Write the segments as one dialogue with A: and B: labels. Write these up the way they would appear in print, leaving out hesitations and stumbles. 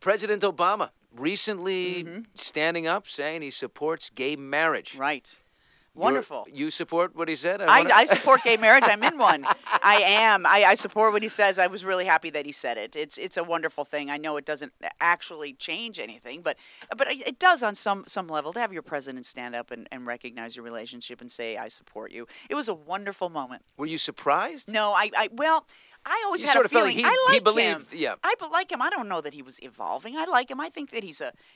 A: President Obama recently standing up saying he supports gay marriage.
B: Right. Wonderful.
A: You support what he said?
B: I support gay marriage. I'm in one. I am. I support what he says. I was really happy that he said it. It's a wonderful thing. I know it doesn't actually change anything, but it does on some level to have your president stand up and recognize your relationship and say, I support you. It was a wonderful moment.
A: Were you surprised?
B: No, well, I always
A: You
B: had
A: sort
B: a
A: of felt
B: feeling.
A: like
B: I
A: he
B: like
A: believed,
B: him.
A: yeah.
B: I like him. I don't know that he was evolving. I like him. I think that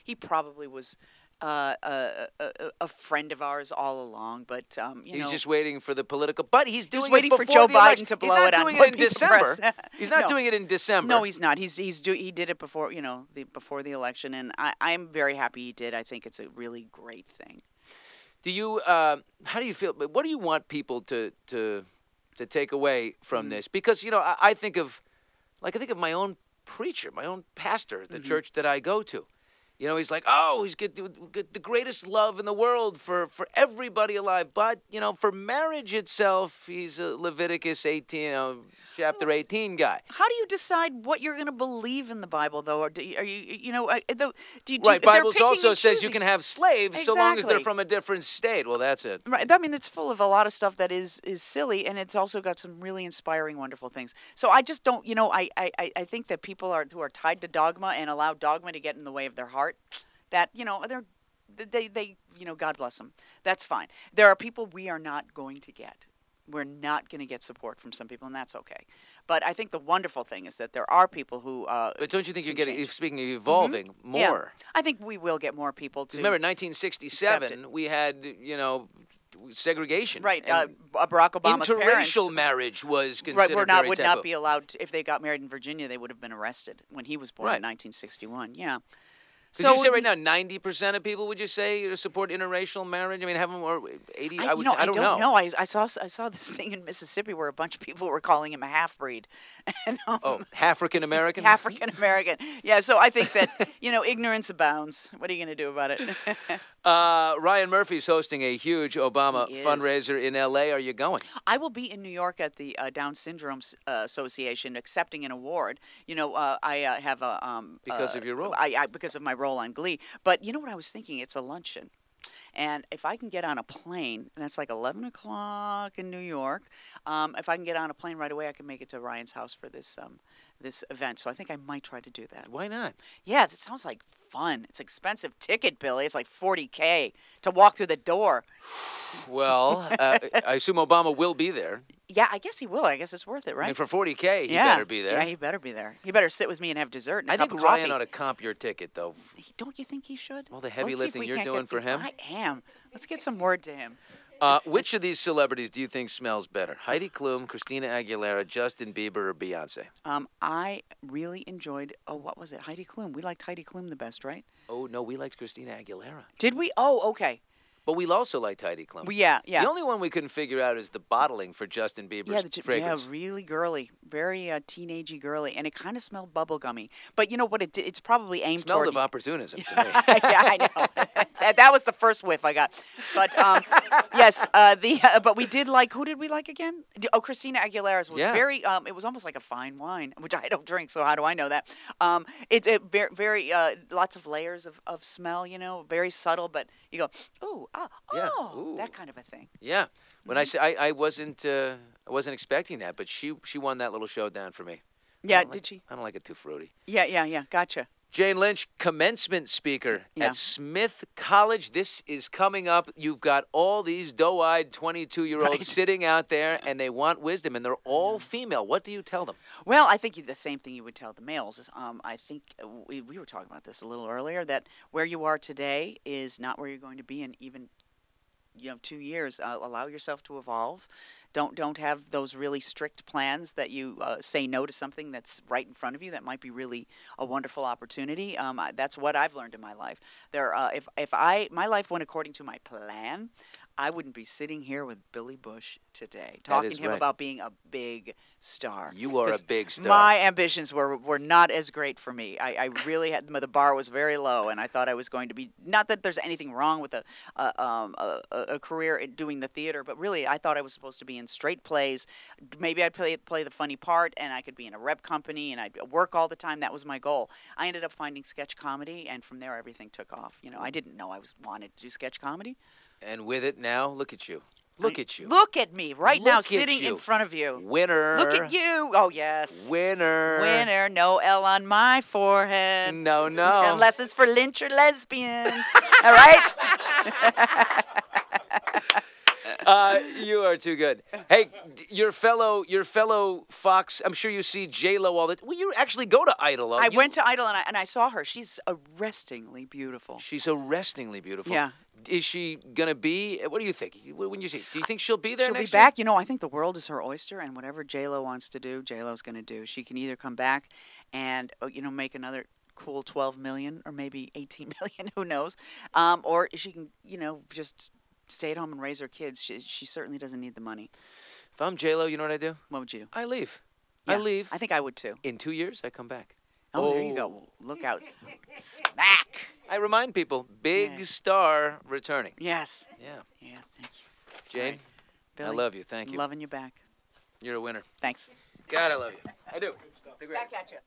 B: he probably was a friend of ours all along, but
A: He's just waiting for the political. But he's doing
B: He's waiting
A: it
B: for
A: before
B: Joe
A: the
B: Biden
A: election.
B: to blow it on.
A: He's not doing it in December. He's not
B: No.
A: doing it in December.
B: No, he's not. He did it before before the election, and I'm very happy he did. I think it's a really great thing.
A: Do you? How do you feel? What do you want people to take away from this? Because I think of my own preacher, my own pastor, the church that I go to. He's like, he's got the greatest love in the world for everybody alive. But, for marriage itself, he's a Leviticus 18, chapter 18 guy.
B: How do you decide what you're going to believe in the Bible, though? Or are you,
A: Right,
B: they're
A: Bible
B: picking
A: also
B: and
A: says you
B: choosing.
A: can have slaves so long as they're
B: Exactly.
A: from a different state. Well, that's it.
B: Right. I mean, it's full of a lot of stuff that is silly, and it's also got some really inspiring, wonderful things. So I just don't, I think that people who are tied to dogma and allow dogma to get in the way of their heart, that, they God bless them. That's fine. There are people we are not going to get. We're not going to get support from some people, and that's okay. But I think the wonderful thing is that there are people who.
A: But don't you think you're getting,
B: change.
A: speaking of evolving, more?
B: Yeah. I think we will get more people to.
A: Remember, in 1967, we had, segregation.
B: Right,
A: And
B: Barack Obama's parents.
A: interracial marriage was considered
B: Would
A: very
B: not
A: taboo.
B: be allowed if they got married in Virginia. They would have been arrested when he was born
A: Right.
B: in 1961. Yeah.
A: Because you say right now, 90% of people, would you say, support interracial marriage? I mean, haven't or 80? I don't know.
B: I saw this thing in Mississippi where a bunch of people were calling him a half breed. And,
A: African American.
B: African American. Yeah. So I think that ignorance abounds. What are you going to do about it?
A: Ryan Murphy's hosting a huge Obama
B: He is.
A: fundraiser in L.A. Are you going?
B: I will be in New York at the Down Syndrome Association accepting an award. I have a
A: Because of your role.
B: because of my role on Glee. But you know what I was thinking? It's a luncheon. And if I can get on a plane, and that's like 11 o'clock in New York, if I can get on a plane right away, I can make it to Ryan's house for this event. So I think I might try to do that.
A: Why not?
B: Yeah, it sounds like fun. It's an expensive ticket, Billy. It's like $40K to walk through the door.
A: Well, I assume Obama will be there.
B: Yeah, I guess he will. I guess it's worth it, right?
A: I mean, for $40K, he
B: yeah.
A: better be there.
B: Yeah, he better be there. He better sit with me and have dessert and a
A: I
B: cup
A: think
B: of coffee.
A: Ryan ought to comp your ticket, though.
B: Don't you think he should?
A: All the heavy
B: Let's see if
A: lifting
B: we
A: you're
B: can't
A: doing
B: get
A: for him.
B: I am. Let's get some word to him.
A: Which of these celebrities do you think smells better? Heidi Klum, Christina Aguilera, Justin Bieber, or Beyonce?
B: I really enjoyed, what was it? Heidi Klum. We liked Heidi Klum the best, right?
A: Oh, no, we liked Christina Aguilera.
B: Did we? Oh, okay.
A: But we also liked Heidi Klum.
B: Yeah.
A: The only one we couldn't figure out is the bottling for Justin Bieber's fragrance.
B: Yeah, really girly, very teenagey girly, and it kind of smelled bubblegummy. But you know what? It's probably aimed
A: Smelled
B: toward.
A: of opportunism to me.
B: Yeah, I know. that was the first whiff I got. But yes, but we did like. Who did we like again? Oh, Christina Aguilera's was very. It was almost like a fine wine, which I don't drink, so how do I know that? It's very, very lots of layers of smell. Very subtle, but you go, ooh.
A: Ooh.
B: That kind of a thing.
A: Yeah. When I say I wasn't expecting that, but she won that little showdown for me.
B: Yeah, did she?
A: I don't like it too fruity.
B: Yeah. Gotcha.
A: Jane Lynch, commencement speaker at Smith College. This is coming up. You've got all these doe-eyed 22-year-olds sitting out there, and they want wisdom, and they're all female. What do you tell them?
B: Well, I think the same thing you would tell the males. I think we were talking about this a little earlier, that where you are today is not where you're going to be in even 2 years. Allow yourself to evolve. Don't have those really strict plans that you say no to something that's right in front of you that might be really a wonderful opportunity. That's what I've learned in my life. If my life went according to my plan, I wouldn't be sitting here with Billy Bush today,
A: That
B: talking
A: is
B: to him
A: right.
B: about being a big star.
A: You are a
B: 'Cause
A: big star.
B: My ambitions were not as great for me. I really had the bar was very low, and I thought I was going to be. Not that there's anything wrong with a career in doing the theater, but really I thought I was supposed to be in straight plays. Maybe I'd play the funny part, and I could be in a rep company, and I'd work all the time. That was my goal. I ended up finding sketch comedy, and from there everything took off. I didn't know I wanted to do sketch comedy.
A: And with it now, look at you. Look at you.
B: Look at me right now,
A: Look at
B: sitting in
A: you.
B: front of you.
A: Winner.
B: Look at you. Oh, yes.
A: Winner.
B: Winner. No L on my forehead.
A: No, no.
B: Unless it's for Lynch or lesbian. All right?
A: You are too good. Hey, your fellow Fox. I'm sure you see J-Lo all the. Well, you actually go to Idol.
B: I went to Idol and I saw her. She's arrestingly beautiful.
A: She's arrestingly beautiful.
B: Yeah.
A: Is she gonna be? What do you think? When you see, do you think she'll be there
B: She'll be
A: next
B: back. I think the world is her oyster, and whatever J-Lo wants to do, J-Lo's going to do. She can either come back and make another cool 12 million or maybe 18 million, who knows, or she can just stay at home and raise her kids. She certainly doesn't need the money.
A: If I'm J-Lo, you know what I do?
B: What would you do?
A: I leave.
B: Yeah,
A: I leave.
B: I think I would too.
A: In 2 years, I come back.
B: Oh, there you go. Look out. Smack.
A: I remind people, big
B: Yeah.
A: star returning.
B: Yes.
A: Yeah.
B: Yeah, thank you.
A: Jane,
B: All right. Billy,
A: I love you. Thank you.
B: Loving you back.
A: You're a winner.
B: Thanks.
A: God, I love you. I do. The greatest.
B: Back at you.